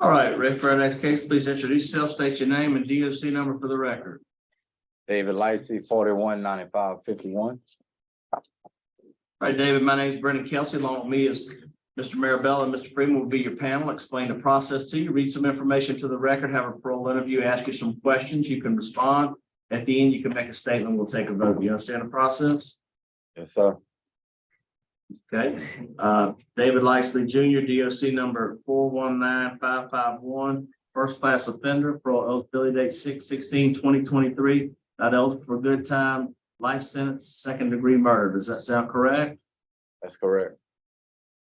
All right, ready for our next case? Please introduce yourself, state your name and DOC number for the record. David Lightsey, 419551. All right, David, my name is Brendan Kelsey. Along with me is Mr. Marabella and Mr. Freeman will be your panel. Explain the process to you, read some information to the record, have a parole interview, ask you some questions. You can respond. At the end, you can make a statement. We'll take a vote. You understand the process? Yes, sir. Okay. David Lightsey Jr., DOC number 419551, first class offender, parole eligibility date 6/16/2023. Not eligible for good time, life sentence, second degree murder. Does that sound correct? That's correct.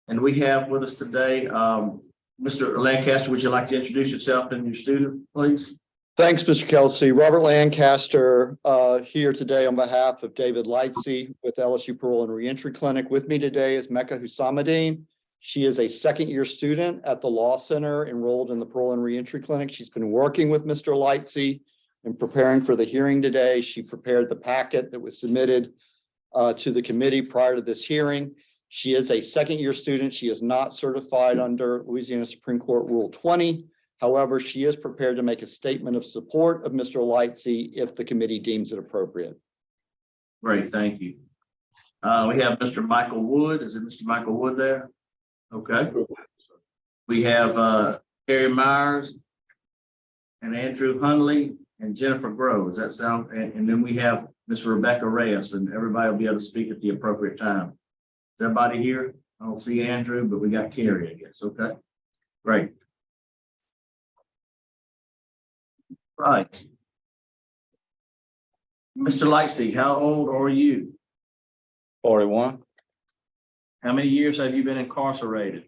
And we have with us today, Mr. Lancaster, would you like to introduce yourself and your student, please? Thanks, Mr. Kelsey. Robert Lancaster here today on behalf of David Lightsey with LSU Parole and Reentry Clinic. With me today is Mecca Hussamadeen. She is a second-year student at the Law Center enrolled in the Parole and Reentry Clinic. She's been working with Mr. Lightsey and preparing for the hearing today. She prepared the packet that was submitted to the committee prior to this hearing. She is a second-year student. She is not certified under Louisiana Supreme Court Rule 20. However, she is prepared to make a statement of support of Mr. Lightsey if the committee deems it appropriate. Great, thank you. We have Mr. Michael Wood. Is it Mr. Michael Wood there? Okay. We have Terry Myers and Andrew Hundley and Jennifer Grove. Does that sound? And then we have Miss Rebecca Reyes, and everybody will be able to speak at the appropriate time. Is everybody here? I don't see Andrew, but we got Carrie, I guess. Okay, great. Right. Mr. Lightsey, how old are you? 41. How many years have you been incarcerated?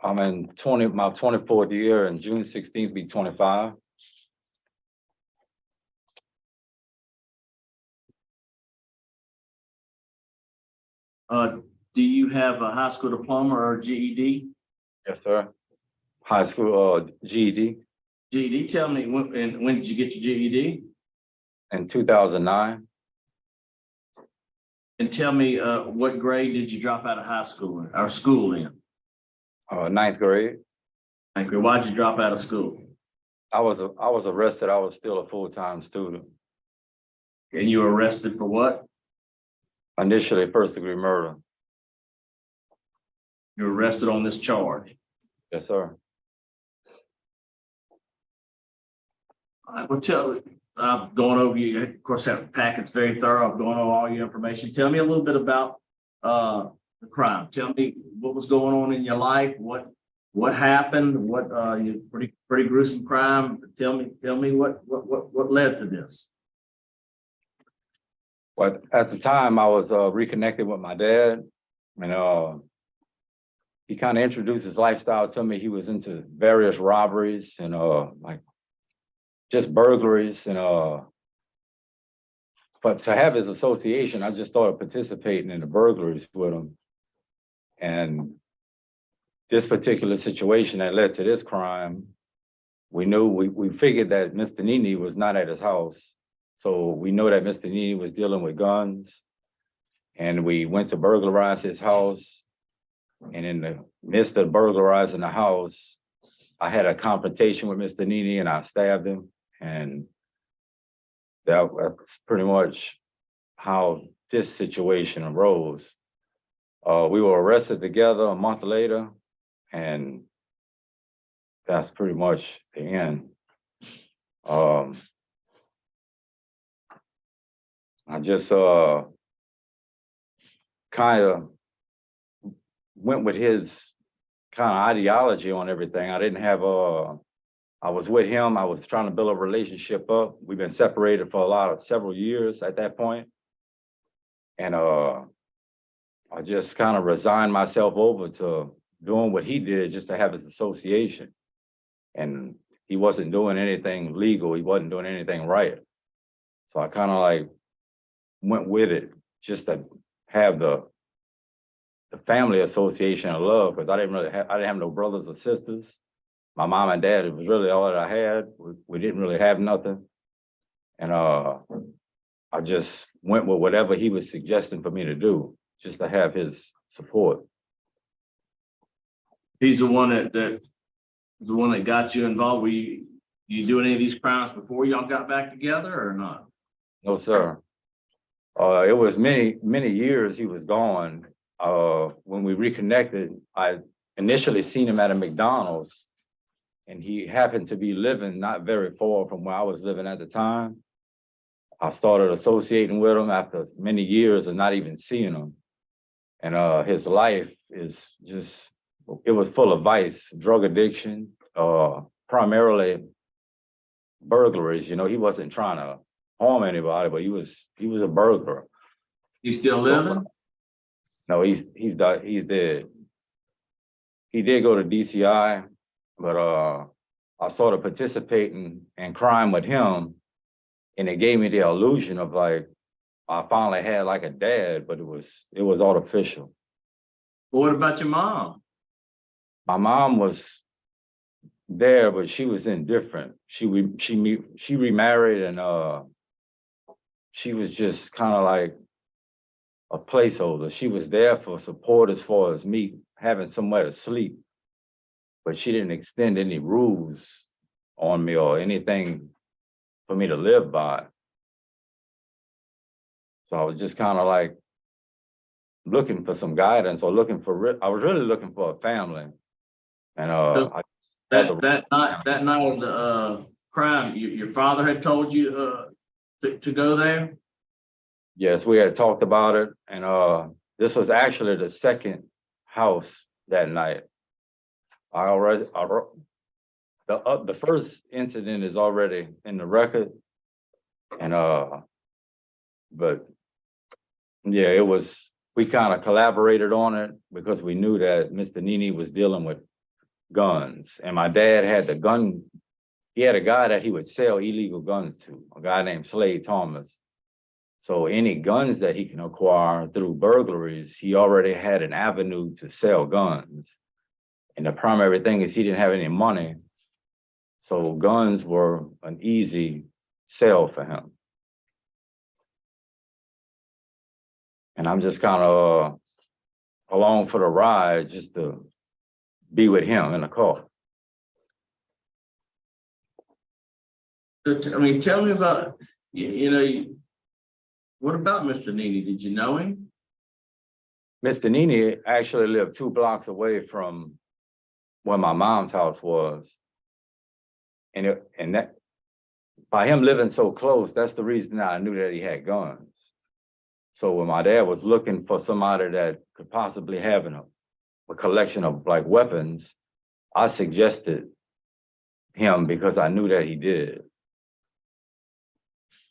I'm in my 24th year, and June 16th be 25. Do you have a high school diploma or GED? Yes, sir. High school GED GED, tell me, when did you get your GED? in 2009. And tell me, what grade did you drop out of high school or school in? 9th grade. Like, why'd you drop out of school? I was arrested. I was still a full-time student. And you were arrested for what? Initially, first-degree murder. You were arrested on this charge. Yes, sir. I will tell, I've gone over you, of course, that packet's very thorough. I've gone over all your information. Tell me a little bit about the crime. Tell me what was going on in your life, what happened, you pretty gruesome crime. Tell me what led to this. But at the time, I was reconnected with my dad, and he kind of introduced his lifestyle to me. He was into various robberies and like just burglaries, and but to have his association, I just started participating in the burglaries with him. And this particular situation that led to this crime, we figured that Mr. Nini was not at his house. So we know that Mr. Nini was dealing with guns, and we went to burglarize his house. And in the midst of burglarizing the house, I had a confrontation with Mr. Nini and I stabbed him. And that's pretty much how this situation arose. We were arrested together a month later, and that's pretty much the end. I just kind of went with his kind of ideology on everything. I didn't have I was with him. I was trying to build a relationship up. We've been separated for several years at that point. And I just kind of resigned myself over to doing what he did just to have his association. And he wasn't doing anything legal. He wasn't doing anything right. So I kind of like went with it just to have the family association of love, because I didn't have no brothers or sisters. My mom and dad, it was really all that I had. We didn't really have nothing. And I just went with whatever he was suggesting for me to do, just to have his support. He's the one that the one that got you involved. Were you do any of these crimes before y'all got back together or not? No, sir. It was many years he was gone. When we reconnected, I initially seen him at a McDonald's, and he happened to be living not very far from where I was living at the time. I started associating with him after many years of not even seeing him. And his life is just, it was full of vice, drug addiction, primarily burglaries. You know, he wasn't trying to harm anybody, but he was a burglar. You still living? No, he's dead. He did go to DCI, but I started participating in crime with him, and it gave me the illusion of like I finally had like a dad, but it was artificial. Well, what about your mom? My mom was there, but she was indifferent. She remarried, and she was just kind of like a placeholder. She was there for support as far as me having somewhere to sleep, but she didn't extend any rules on me or anything for me to live by. So I was just kind of like looking for some guidance, or I was really looking for a family. And That night of the crime, your father had told you to go there? yes, we had talked about it, and this was actually the second house that night. The first incident is already in the record, and but yeah, we kind of collaborated on it because we knew that Mr. Nini was dealing with guns, and my dad had he had a guy that he would sell illegal guns to, a guy named Slade Thomas. So any guns that he can acquire through burglaries, he already had an avenue to sell guns. And the primary thing is he didn't have any money. So guns were an easy sell for him. And I'm just kind of along for the ride just to be with him in the car. I mean, tell me about, what about Mr. Nini? Did you know him? Mr. Nini actually lived 2 blocks away from where my mom's house was. And that, by him living so close, that's the reason that I knew that he had guns. So when my dad was looking for somebody that could possibly have a collection of like weapons, I suggested him because I knew that he did.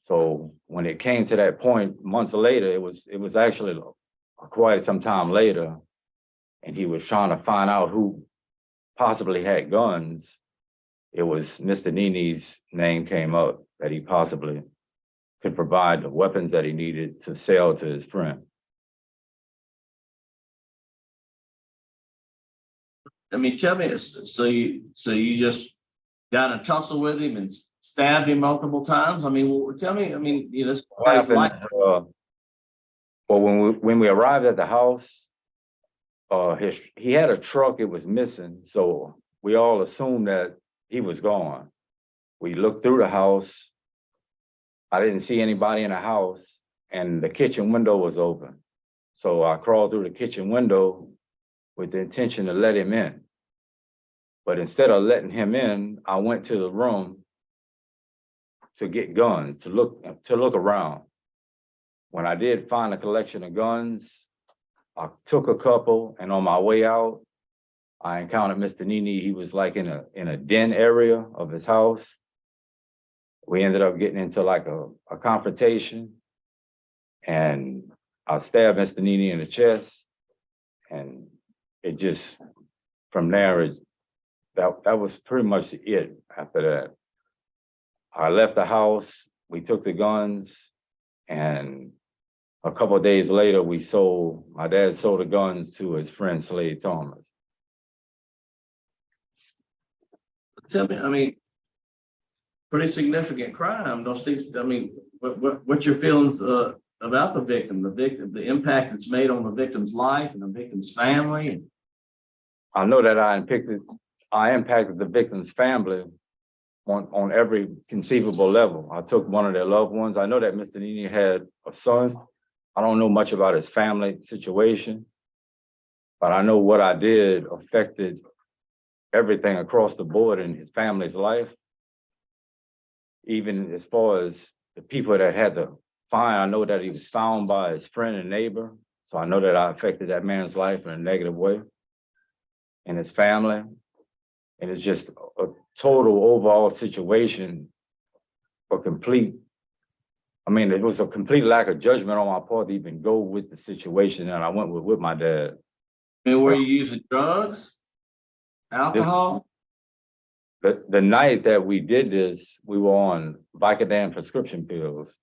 So when it came to that point, months later, it was actually quite some time later, and he was trying to find out who possibly had guns. It was Mr. Nini's name came up that he possibly could provide the weapons that he needed to sell to his friend. I mean, tell me, so you just got in a tussle with him and stabbed him multiple times? I mean, well, tell me, I mean, this What guy's happened, life. well, when we arrived at the house, he had a truck, it was missing, so we all assumed that he was gone. We looked through the house. I didn't see anybody in the house, and the kitchen window was open. So I crawled through the kitchen window with the intention to let him in. But instead of letting him in, I went to the room to get guns, to look around. When I did find a collection of guns, I took a couple, and on my way out, I encountered Mr. Nini. He was like in a den area of his house. We ended up getting into like a confrontation, and I stabbed Mr. Nini in the chest, and it just, from there, that was pretty much it after that. I left the house, we took the guns, and a couple of days later, my dad sold the guns to his friend Slade Thomas. Tell me, I mean, pretty significant crime. I mean, what's your feelings about the victim, the impact it's made on the victim's life and the victim's family? I know that I picked I impacted the victim's family on every conceivable level. I took one of their loved ones. I know that Mr. Nini had a son. I don't know much about his family situation, but I know what I did affected everything across the board in his family's life. Even as far as the people that had to find, I know that he was found by his friend and neighbor. So I know that I affected that man's life in a negative way and his family. And it's just a total overall situation, it was a complete lack of judgment on my part to even go with the situation that I went with my dad. And were you using drugs, alcohol? The night that we did this, we were on Vicodin prescription pills.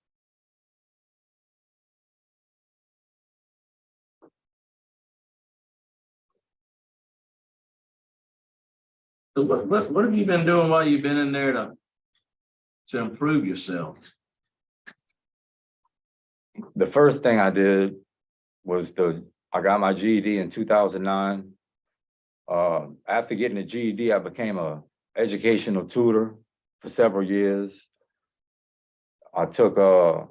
So what have you been doing while you've been in there to improve yourself? The first thing I did was I got my GED in 2009. After getting the GED, I became a educational tutor for several years. I took the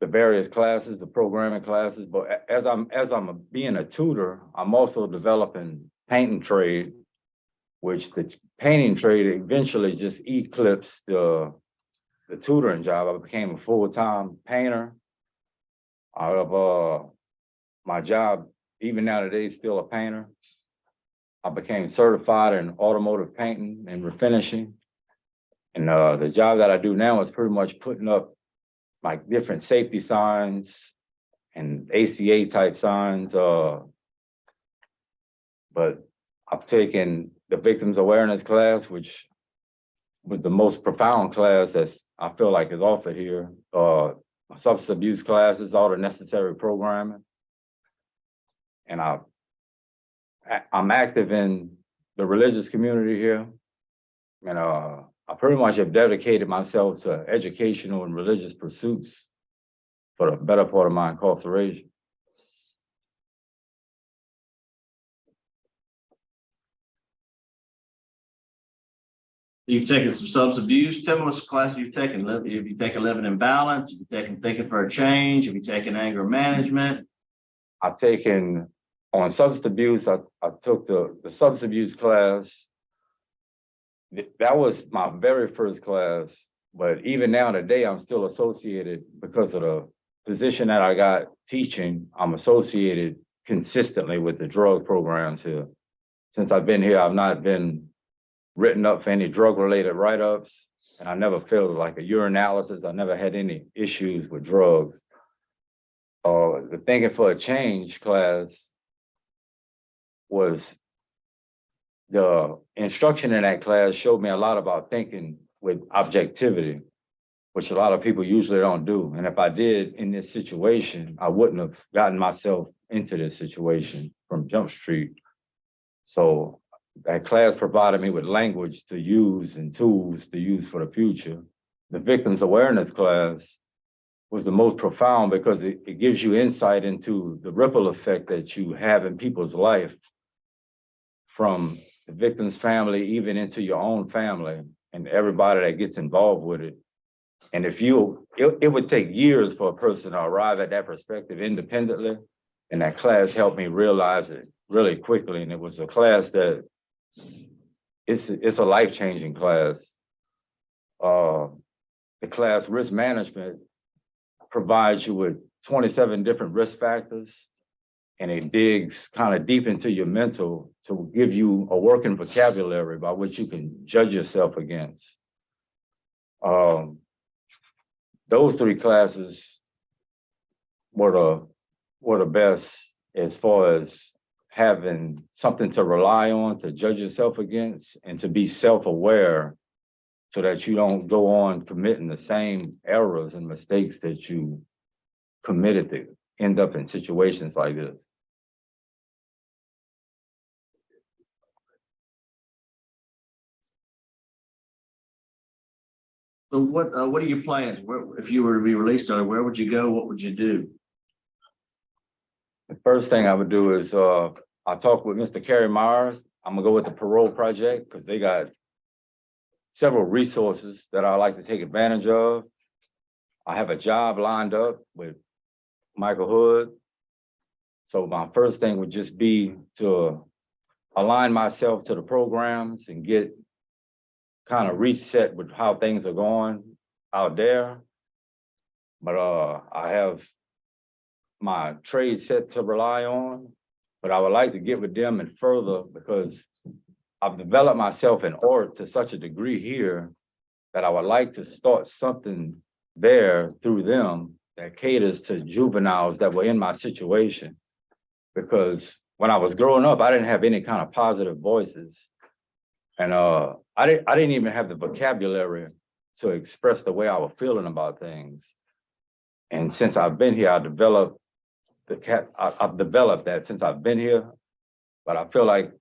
various classes, the programming classes, but as I'm being a tutor, I'm also developing painting trade, which the painting trade eventually just eclipsed the tutoring job. I became a full-time painter. Out of my job, even now today, still a painter. I became certified in automotive painting and refinishing. And the job that I do now is pretty much putting up like different safety signs and ACA type signs. But I've taken the victims awareness class, which was the most profound class that's I feel like is offered here. Substance abuse classes, all the necessary programming. And I'm active in the religious community here. And I pretty much have dedicated myself to educational and religious pursuits for the better part of my incarceration. You've taken some substance abuse. Tell me what class you've taken. Have you taken living in balance? Have you taken thinking for a change? Have you taken anger management? I've taken on substance abuse. I took the substance abuse class. That was my very first class. But even now today, I'm still associated because of the position that I got teaching. I'm associated consistently with the drug programs here. Since I've been here, I've not been written up for any drug-related write-ups, and I never failed like a urinalysis. I never had any issues with drugs. The thinking for a change class was the instruction in that class showed me a lot about thinking with objectivity, which a lot of people usually don't do. And if I did in this situation, I wouldn't have gotten myself into this situation from Jump Street. So that class provided me with language to use and tools to use for the future. The victims awareness class was the most profound because it gives you insight into the ripple effect that you have in people's life from the victim's family, even into your own family and everybody that gets involved with it. And it would take years for a person to arrive at that perspective independently. And that class helped me realize it really quickly. And it was a class that it's a life-changing class. The class risk management provides you with 27 different risk factors, and it digs kind of deep into your mental to give you a working vocabulary by which you can judge yourself against. Those three classes were the best as far as having something to rely on, to judge yourself against, and to be self-aware so that you don't go on committing the same errors and mistakes that you committed to end up in situations like this. So what are your plans? If you were to be released, where would you go? What would you do? The first thing I would do is I talked with Mr. Kerry Myers. I'm gonna go with the Parole project because they got several resources that I like to take advantage of. I have a job lined up with Michael Hood. So my first thing would just be to align myself to the programs and get kind of reset with how things are going out there. But I have my trade set to rely on, but I would like to get with them and further because I've developed myself in art to such a degree here that I would like to start something there through them that caters to juveniles that were in my situation. Because when I was growing up, I didn't have any kind of positive voices. And I didn't even have the vocabulary to express the way I was feeling about things. And since I've been here, I've developed that since I've been here. But I feel like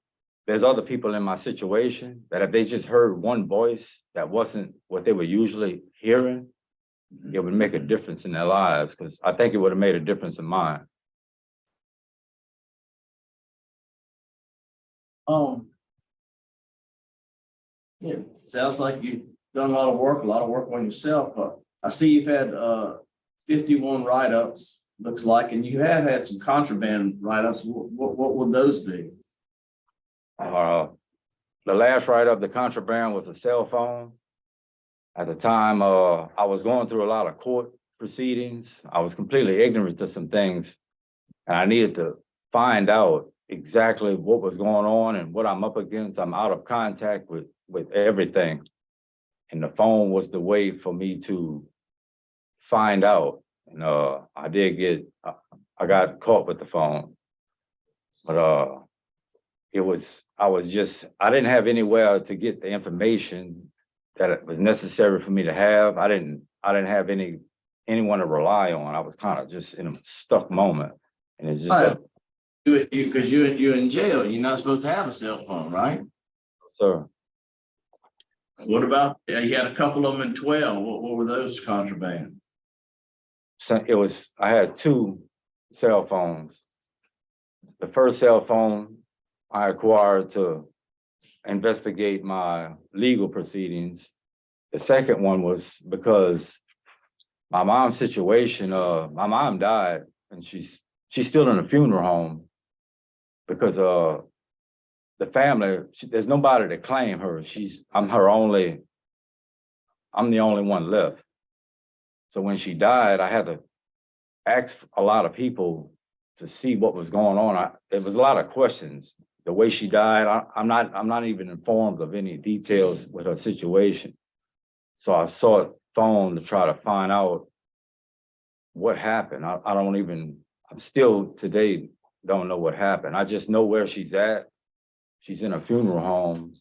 there's other people in my situation that if they just heard one voice that wasn't what they were usually hearing, it would make a difference in their lives, because I think it would have made a difference in mine. Yeah, sounds like you've done a lot of work on yourself. I see you've had 51 write-ups, looks like, and you have had some contraband write-ups. What would those be? The last write-up, the contraband, was a cell phone. At the time, I was going through a lot of court proceedings. I was completely ignorant to some things, and I needed to find out exactly what was going on and what I'm up against. I'm out of contact with everything. And the phone was the way for me to find out. And I got caught with the phone. But I didn't have anywhere to get the information that it was necessary for me to have. I didn't have anyone to rely on. I was kind of just in a stuck moment. And it's just Because you're in jail, you're not supposed to have a cell phone, right? sir. What about, you had a couple of them in 12, what were those contraband? So I had 2 cell phones. The first cell phone I acquired to investigate my legal proceedings. The second one was because my mom's situation, my mom died and she's still in a funeral home because the family, there's nobody to claim her. I'm the only one left. So when she died, I had to ask a lot of people to see what was going on. There was a lot of questions. The way she died, I'm not even informed of any details with her situation. So I sought phone to try to find out what happened. I'm still today don't know what happened. I just know where she's at. She's in a funeral home,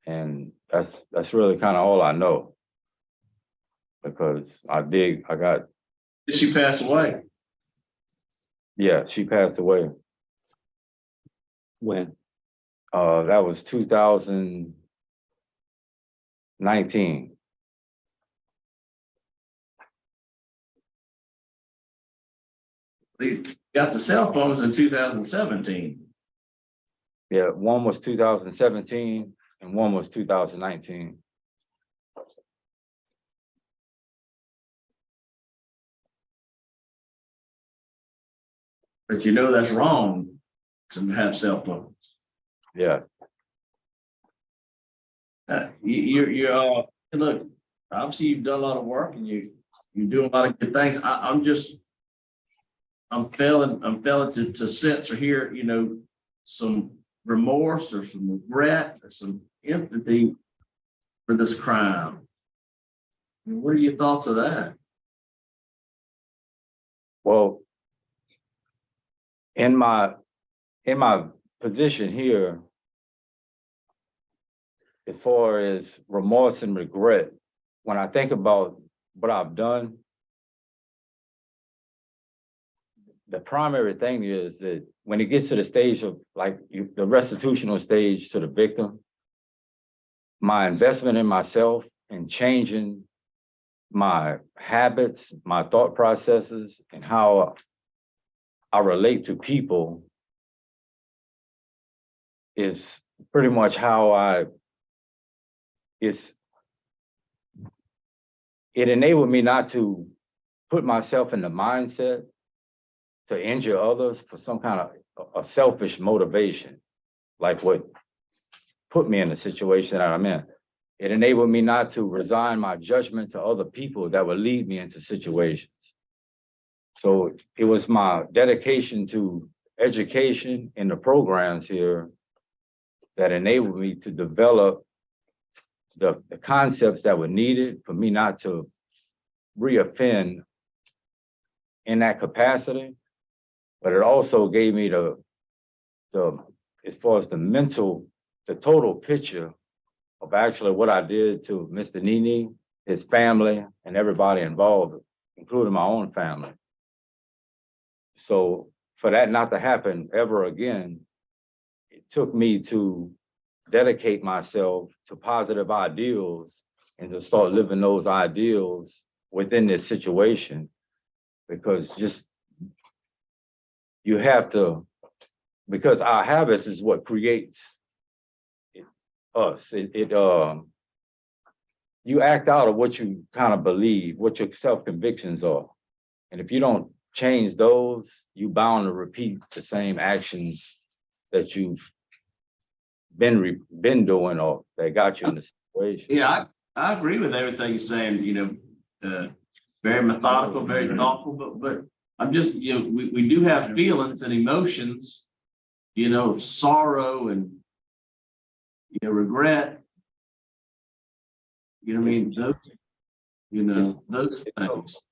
and that's really kind of all I know. Because Did she pass away? Yeah, she passed away. When? That was 2019. They got the cell phones in 2017. Yeah, one was 2017 and one was 2019. But you know that's wrong to have cell phones. Yeah. Look, obviously you've done a lot of work and you're doing a lot of good things. I'm failing to sense or hear, some remorse or some regret or some empathy for this crime. What are your thoughts of that? Well, in my position here, as far as remorse and regret, when I think about what I've done, the primary thing is that when it gets to the stage of the restitutional stage to the victim, my investment in myself and changing my habits, my thought processes, and how I relate to people is pretty much how it enabled me not to put myself in the mindset to injure others for some kind of a selfish motivation, like what put me in the situation that I'm in. It enabled me not to resign my judgment to other people that would lead me into situations. So it was my dedication to education in the programs here that enabled me to develop the concepts that were needed for me not to reoffend in that capacity. But it also gave me the as far as the total picture of actually what I did to Mr. Nini, his family, and everybody involved, including my own family. So for that not to happen ever again, it took me to dedicate myself to positive ideals and to start living those ideals within this situation, because you have to, because our habits is what creates us. You act out of what you kind of believe, what your self-convictions are. And if you don't change those, you bound to repeat the same actions that you've been doing or that got you in the situation. Yeah, I agree with everything you're saying, very methodical, very thoughtful, but I'm just, we do have feelings and emotions, sorrow and, regret. You know what I mean? Those things.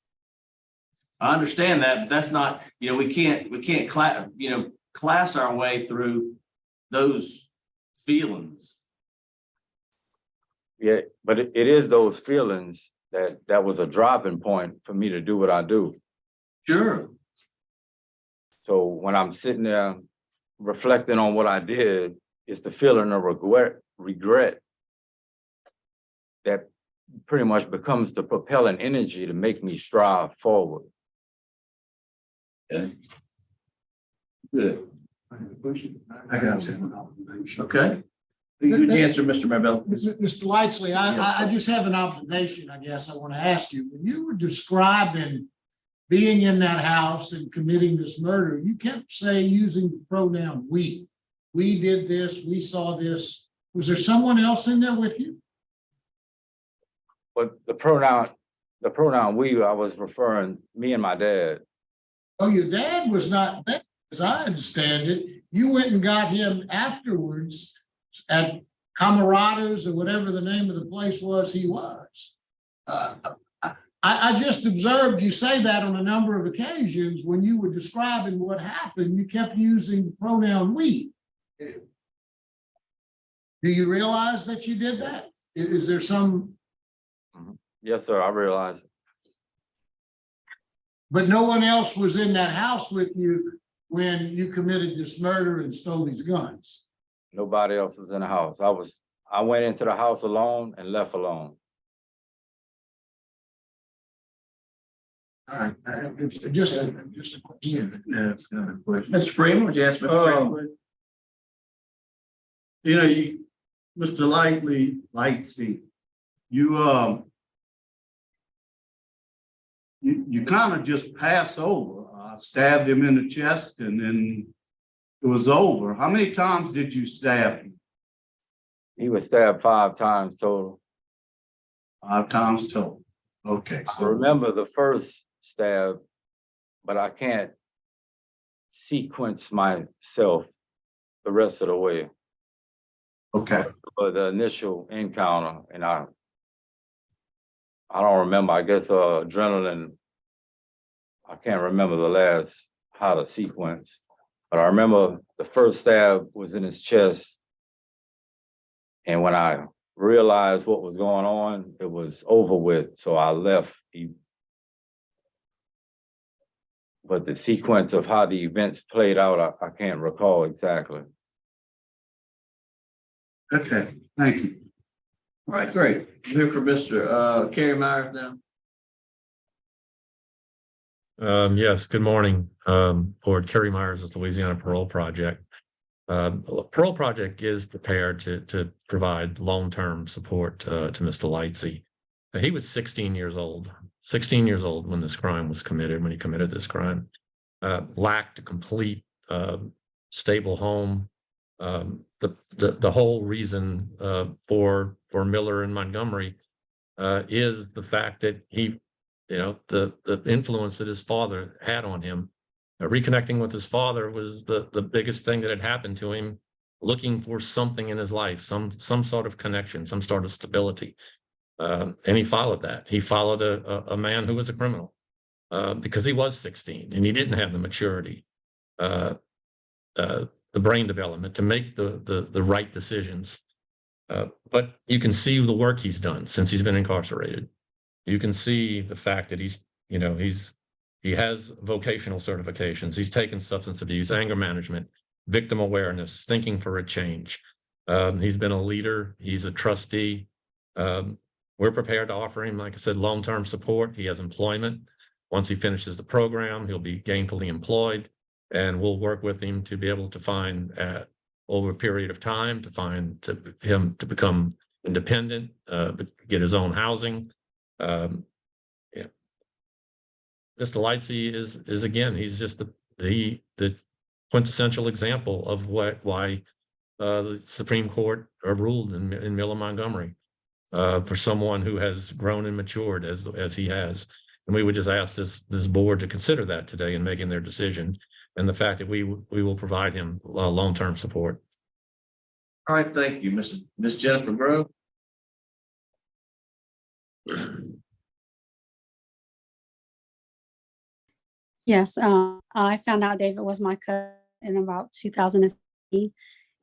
I understand that, but that's not, we can't class our way through those feelings. Yeah, but it is those feelings that was a dropping point for me to do what I do. Sure. So when I'm sitting there reflecting on what I did, it's the feeling of regret that pretty much becomes the propelling energy to make me strive forward. Okay. Good. I got it. Okay. Good answer, Mr. Marvell. Mr. Lightsley, I just have an observation, I guess I want to ask you. When you were describing being in that house and committing this murder, you kept using the pronoun we. We did this, we saw this. Was there someone else in there with you? But the pronoun we, I was referring me and my dad. Oh, your dad was not there, as I understand it. You went and got him afterwards at Camaradas or whatever the name of the place was he was. I just observed you say that on a number of occasions when you were describing what happened, you kept using the pronoun we. Do you realize that you did that? Is there some? Yes, sir, I realize it. But no one else was in that house with you when you committed this murder and stole these guns? Nobody else was in the house. I went into the house alone and left alone. All right, just a question. Yeah, it's another question. Mr. Freeman, would you ask Mr. Freeman? Mr. Lightsey, you kind of just pass over. I stabbed him in the chest and then it was over. How many times did you stab him? He was stabbed 5 times total. 5 times total. Okay. I remember the first stab, but I can't sequence myself the rest of the way. Okay. But the initial encounter, and I don't remember, I guess adrenaline, I can't remember how to sequence, but I remember the first stab was in his chest. And when I realized what was going on, it was over with, so I left. But the sequence of how the events played out, I can't recall exactly. Okay, thank you. All right, great. We're here for Mr. Kerry Myers now. Yes, good morning. For Kerry Myers with Louisiana Parole Project. Parole Project is prepared to provide long-term support to Mr. Lightsey. He was 16 years old when this crime was committed, when he committed this crime. Lacked a complete stable home. The whole reason for Miller and Montgomery is the fact that he, the influence that his father had on him. Reconnecting with his father was the biggest thing that had happened to him, looking for something in his life, some sort of connection, some sort of stability. And he followed that. He followed a man who was a criminal because he was 16 and he didn't have the maturity, the brain development to make the right decisions. But you can see the work he's done since he's been incarcerated. You can see the fact that he has vocational certifications. He's taken substance abuse, anger management, victim awareness, thinking for a change. He's been a leader. He's a trustee. We're prepared to offer him, like I said, long-term support. He has employment. Once he finishes the program, he'll be gainfully employed, and we'll work with him to be able to find, over a period of time, him to become independent, get his own housing. Mr. Lightsey is again, he's just the quintessential example of why the Supreme Court ruled in Miller Montgomery for someone who has grown and matured as he has. And we would just ask this board to consider that today in making their decision, and the fact that we will provide him long-term support. All right, thank you, Miss Jennifer Grove. Yes, I found out David was my cousin in about 2015,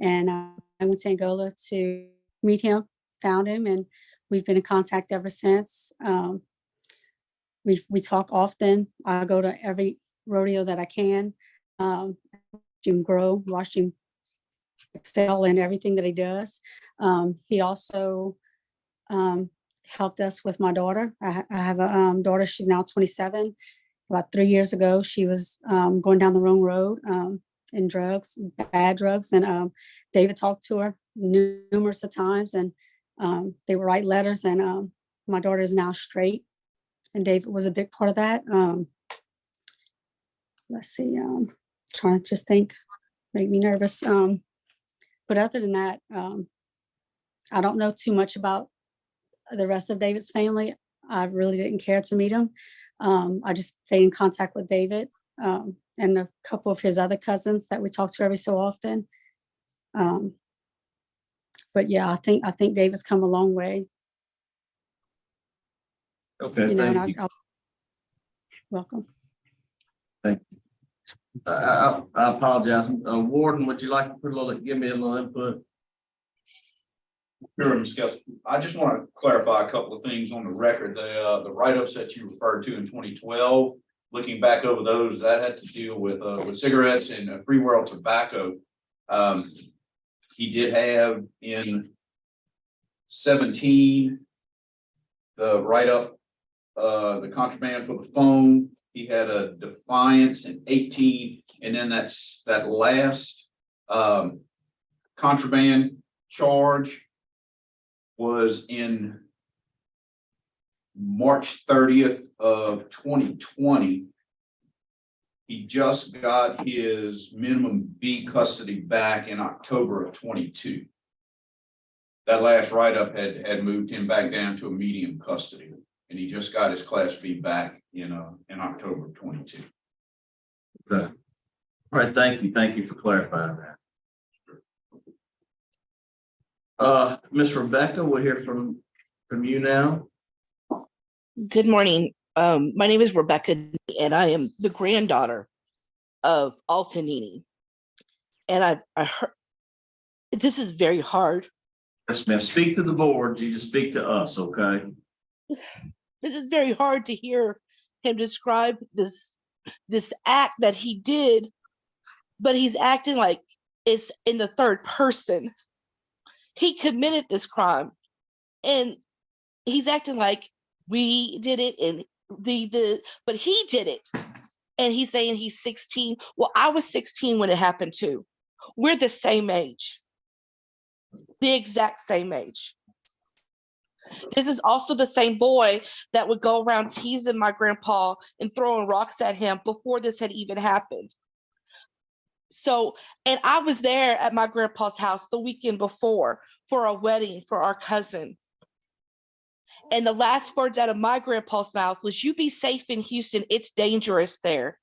and I went to Angola to meet him, found him, and we've been in contact ever since. We talk often. I go to every rodeo that I can. Watch him grow, watch him excel in everything that he does. He also helped us with my daughter. I have a daughter. She's now 27. About 3 years ago, she was going down the wrong road in drugs, bad drugs. And David talked to her numerous of times, and they would write letters, and my daughter is now straight. And David was a big part of that. Let's see, trying to just think, make me nervous. But other than that, I don't know too much about the rest of David's family. I really didn't care to meet him. I just stay in contact with David and a couple of his other cousins that we talk to every so often. But yeah, I think David's come a long way. Okay, And thank you. Welcome. Thank you. I apologize. Warden, would you like to give me a little input? Sure, Ms. Kelsey. I just want to clarify a couple of things on the record. The write-ups that you referred to in 2012, looking back over those, that had to deal with cigarettes and free world tobacco. He did have in 17 the write-up, the contraband for the phone. He had a defiance in 18, and then that last contraband charge was in March 30th of 2020. He just got his minimum B custody back in October of 22. That last write-up had moved him back down to a medium custody, and he just got his Class B back in October of 22. Okay. All right, thank you. Thank you for clarifying that. Miss Rebecca, we'll hear from you now. Good morning. My name is Rebecca, and I am the granddaughter of Altanini. And I heard this is very hard. Yes, ma'am. Speak to the board. You just speak to us, okay? This is very hard to hear him describe this act that he did, but he's acting like it's in the third person. He committed this crime, and he's acting like we did it, and but he did it. And he's saying he's 16. Well, I was 16 when it happened too. We're the same age, the exact same age. This is also the same boy that would go around teasing my grandpa and throwing rocks at him before this had even happened. So, and I was there at my grandpa's house the weekend before for a wedding for our cousin. And the last words out of my grandpa's mouth was, "You be safe in Houston. It's dangerous there."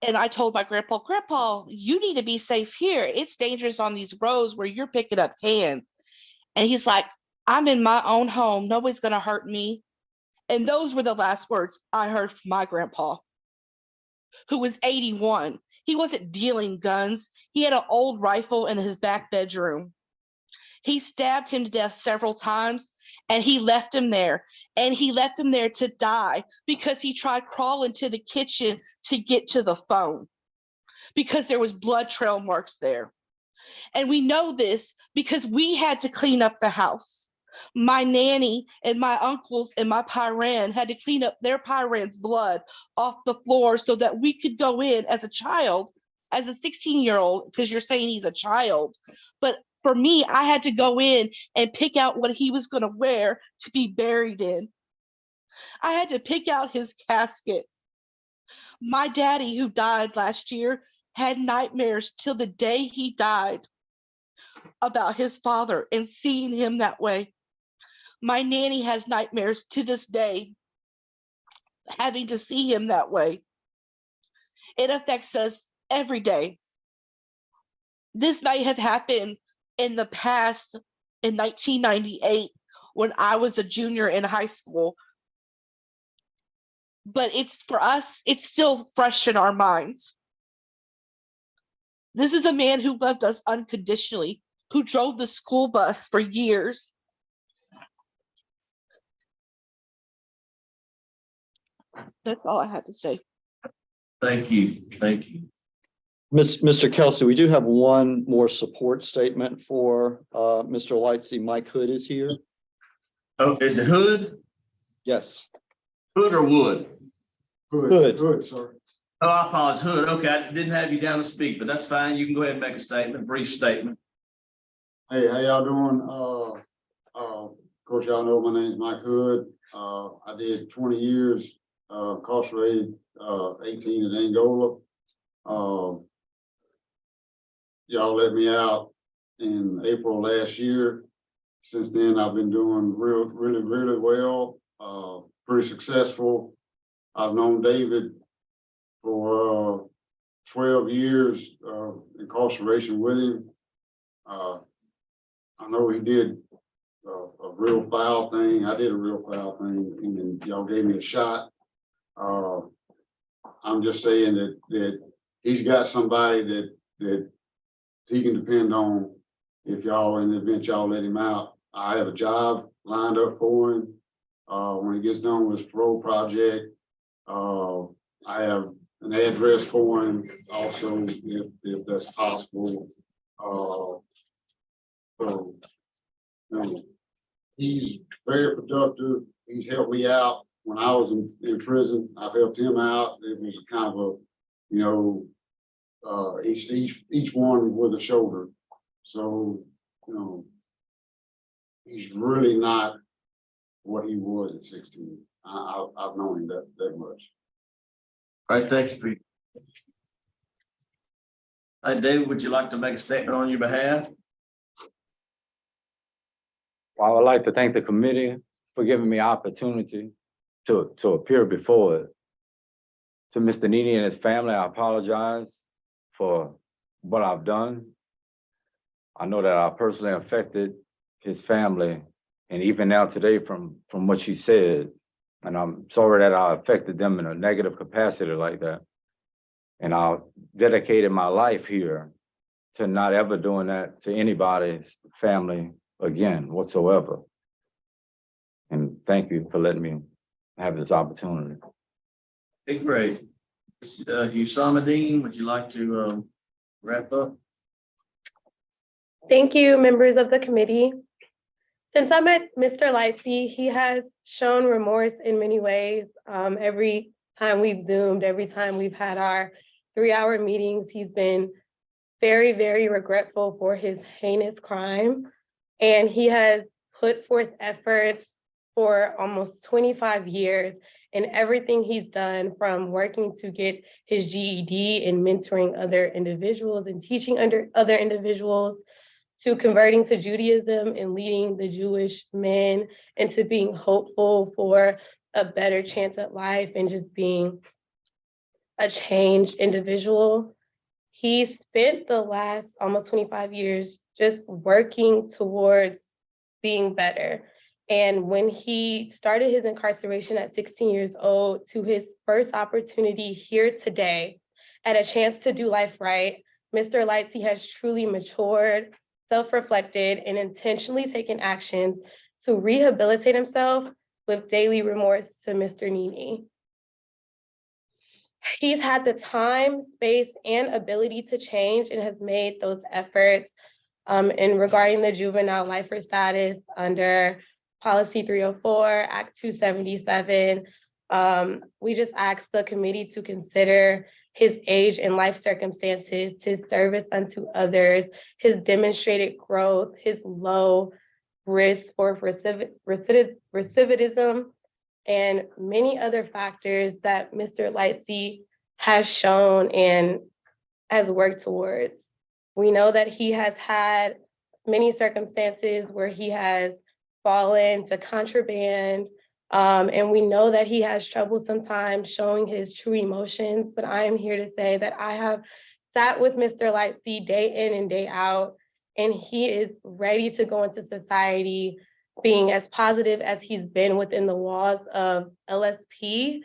And I told my grandpa, "Grandpa, you need to be safe here. It's dangerous on these roads where you're picking up cans." And he's like, "I'm in my own home. Nobody's going to hurt me." And those were the last words I heard from my grandpa, who was 81. He wasn't dealing guns. He had an old rifle in his back bedroom. He stabbed him to death several times, and he left him there. And he left him there to die because he tried crawling to the kitchen to get to the phone because there was blood trail marks there. And we know this because we had to clean up the house. My nanny and my uncles and my Pyran had to clean up their Pyran's blood off the floor so that we could go in as a child, as a 16-year-old, because you're saying he's a child. But for me, I had to go in and pick out what he was going to wear to be buried in. I had to pick out his casket. My daddy, who died last year, had nightmares till the day he died about his father and seeing him that way. My nanny has nightmares to this day, having to see him that way. It affects us every day. This night had happened in the past in 1998 when I was a junior in high school. But it's for us, it's still fresh in our minds. This is a man who loved us unconditionally, who drove the school bus for years. That's all I had to say. Thank you. Thank you. Mr. Kelsey, we do have one more support statement for Mr. Lightsey. Mike Hood is here. Oh, is it Hood? Yes. Hood or Wood? Hood. Good, sir. Oh, I apologize. Hood. Okay, I didn't have you down to speak, but that's fine. You can go ahead and make a statement, brief statement. Hey, how y'all doing? Of course, y'all know my name's Mike Hood. I did 20 years, incarcerated, 18 at Angola. Y'all let me out in April last year. Since then, I've been doing really well, pretty successful. I've known David for 12 years of incarceration with him. I know he did a real foul thing. I did a real foul thing, and y'all gave me a shot. I'm just saying that he's got somebody that he can depend on if y'all, in the event y'all let him out. I have a job lined up for him when he gets done with his parole project. I have an address for him also, if that's possible. So, he's very productive. He's helped me out when I was in prison. I've helped him out. It was a kind of a, each one with a shoulder. So, he's really not what he was at 16. I've known him that much. All right, thank you. Hey, David, would you like to make a statement on your behalf? I would like to thank the committee for giving me opportunity to appear before it. To Mr. Needy and his family, I apologize for what I've done. I know that I personally affected his family, and even now today from what she said, and I'm sorry that I affected them in a negative capacity like that. And I dedicated my life here to not ever doing that to anybody's family again whatsoever. And thank you for letting me have this opportunity. Okay, great. Husamadeen, would you like to wrap up? Thank you, members of the committee. Since I met Mr. Lightsey, he has shown remorse in many ways. Every time we've Zoomed, every time we've had our 3-hour meetings, he's been very, very regretful for his heinous crime. And he has put forth efforts for almost 25 years in everything he's done, from working to get his GED and mentoring other individuals and teaching under other individuals, to converting to Judaism and leading the Jewish men into being hopeful for a better chance at life and just being a changed individual. He spent the last almost 25 years just working towards being better. And when he started his incarceration at 16 years old to his first opportunity here today at a chance to do life right, Mr. Lightsey has truly matured, self-reflected, and intentionally taken actions to rehabilitate himself with daily remorse to Mr. Nini. He's had the time, space, and ability to change and has made those efforts in regarding the juvenile lifer status under Policy 304, Act 277. We just asked the committee to consider his age and life circumstances, his service unto others, his demonstrated growth, his low risk for recidivism, and many other factors that Mr. Lightsey has shown and has worked towards. We know that he has had many circumstances where he has fallen to contraband, and we know that he has trouble sometimes showing his true emotions, but I am here to say that I have sat with Mr. Lightsey day in and day out, and he is ready to go into society being as positive as he's been within the walls of LSP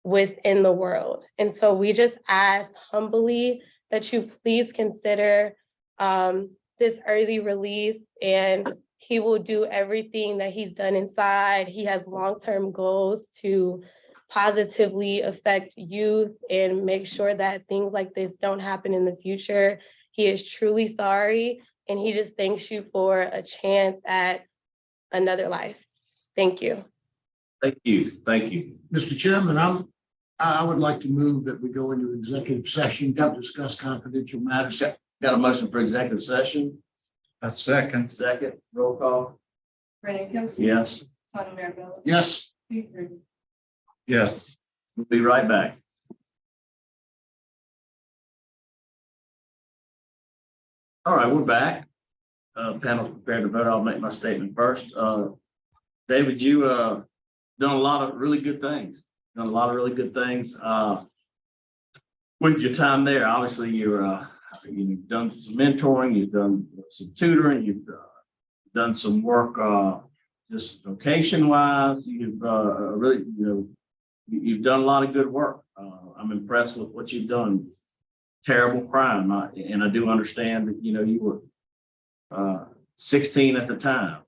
within the world. And so we just ask humbly that you please consider this early release, and he will do everything that he's done inside. He has long-term goals to positively affect youth and make sure that things like this don't happen in the future. He is truly sorry, and he just thanks you for a chance at another life. Thank you. Thank you. Thank you. Mr. Chairman, I would like to move that we go into executive session to discuss confidential matters. Got a motion for executive session? A second. Second, roll call. Brandon Kinsey. Yes. Sonny Marabella. Yes. Steve Rudy. Yes. We'll be right back. All right, we're back. Panel's prepared to vote. I'll make my statement first. David, you done a lot of really good things. Done a lot of really good things with your time there. Obviously, you've done some mentoring, you've done some tutoring, you've done some work just vocation wise. You've really, you've done a lot of good work. I'm impressed with what you've done. Terrible crime, and I do understand that you were 16 at the time,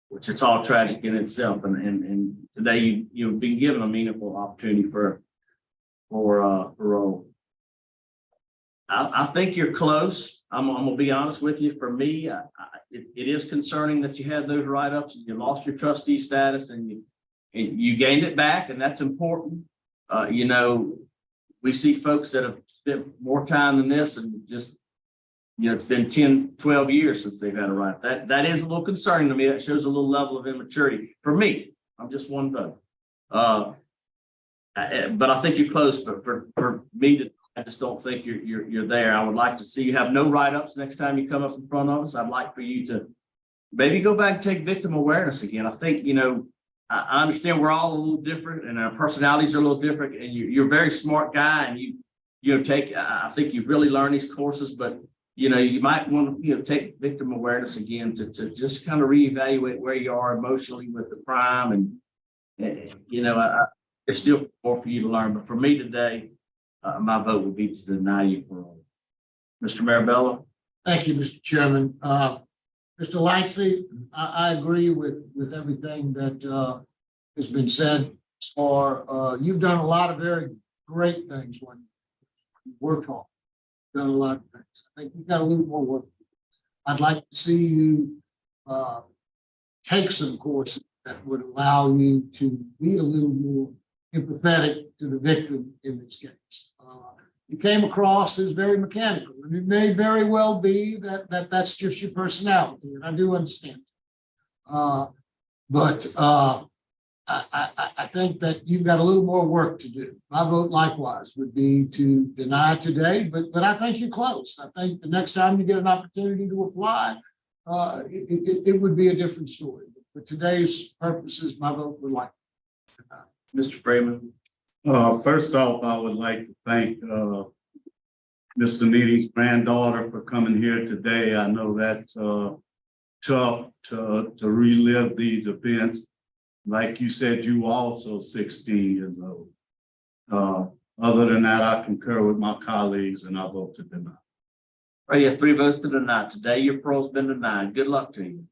which it's all tragic in itself. And today you've been given a meaningful opportunity for parole. I think you're close. I'm gonna be honest with you. For me, it is concerning that you had those write-ups and you lost your trustee status and you gained it back, and that's important. We see folks that have spent more time than this and just, it's been 10, 12 years since they've had a right. That is a little concerning to me. That shows a little level of immaturity for me. I'm just one vote. But I think you're close. But for me I just don't think you're there. I would like to see you have no write-ups next time you come up in front of us. I'd like for you to maybe go back and take victim awareness again. I think, I understand we're all a little different and our personalities are a little different, and you're a very smart guy, and I think you've really learned these courses, but you might want to take victim awareness again to just kind of reevaluate where you are emotionally with the crime, and there's still more for you to learn. But for me today, my vote would be to deny you parole. Mr. Marabella. Thank you, Mr. Chairman. Mr. Lightsey, I agree with everything that has been said as far. You've done a lot of very great things when you work hard. Done a lot of things. I think you've got a little more work. I'd like to see you take some courses that would allow you to be a little more empathetic to the victim in this case. you came across as very mechanical, and it may very well be that that's just your personality, and I do understand. But I think that you've got a little more work to do. My vote likewise would be to deny today, but I think you're close. I think the next time you get an opportunity to apply, it would be a different story. For today's purposes, my vote would like. Mr. Freeman. First off, I would like to thank, Mr. Needy's granddaughter for coming here today. I know that's, tough to relive these events. Like you said, you also 16 years old. Other than that, I concur with my colleagues and I vote to deny. All right, you have 3 votes to deny. Today, your parole's been denied. Good luck to you.